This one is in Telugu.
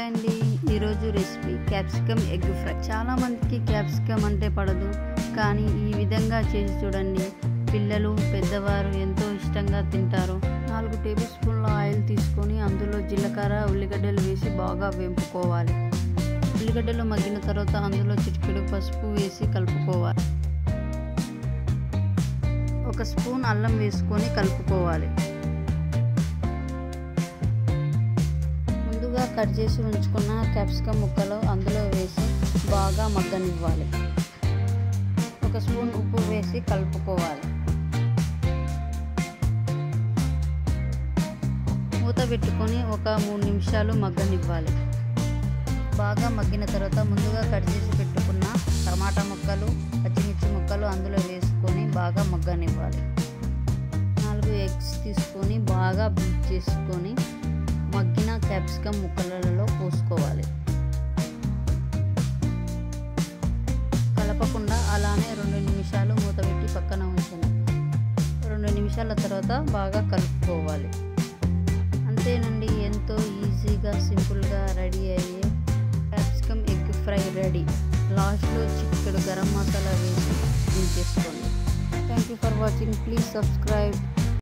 హాయ్ అండి, ఈరోజు రెసిపీ క్యాప్సికమ్ ఎగ్ ఫ్రై. చాలా మందికి క్యాప్సికమ్ అంటే పడదు, కానీ ఈ విధంగా చేసి చూడండి. పిల్లలు పెద్దవారు ఎంతో ఇష్టంగా తింటారు. 4 టేబుల్ స్పూన్ల ఆయిల్ తీసుకొని అందులో జీలకర్ర, ఉల్లిగడ్డలు వేసి బాగా వేపుకోవాలి. ఉల్లిగడ్డలు మగ్గిన తర్వాత అందులో చిటికెడు పసుపు వేసి కలుపుకోవాలి. 1 స్పూన్ అల్లం వేసుకొని కలుపుకోవాలి. ముందుగా కట్ చేసి ఉంచుకున్న క్యాప్సికమ్ ముక్కలు అందులో వేసి బాగా మగ్గనివ్వాలి. 1 స్పూన్ ఉప్పు వేసి కలుపుకోవాలి. మూత పెట్టుకొని ఒక 3 నిమిషాలు మగ్గనివ్వాలి. బాగా మగ్గిన తర్వాత ముందుగా కట్ చేసి పెట్టుకున్న టమాటా ముక్కలు, పచ్చిమిర్చి ముక్కలు అందులో వేసుకొని బాగా మగ్గనివ్వాలి. 4 ఎగ్స్ తీసుకొని బాగా బీట్ చేసుకొని మగ్గిన క్యాప్సికమ్ ముక్కలలో పోసుకోవాలి. కలపకుండా అలానే 2 నిమిషాలు మూత పెట్టి పక్కన ఉంచండి. 2 నిమిషాల తర్వాత బాగా కలుపుకోవాలి. అంతేనండి, ఎంతో ఈజీగా సింపుల్గా రెడీ అయ్యే క్యాప్సికమ్ ఎగ్ ఫ్రై రెడీ. లాస్ట్లో చిటికెడు గరం మసాలా వేసి దించేసుకోండి. Thank you for watching. Please subscribe.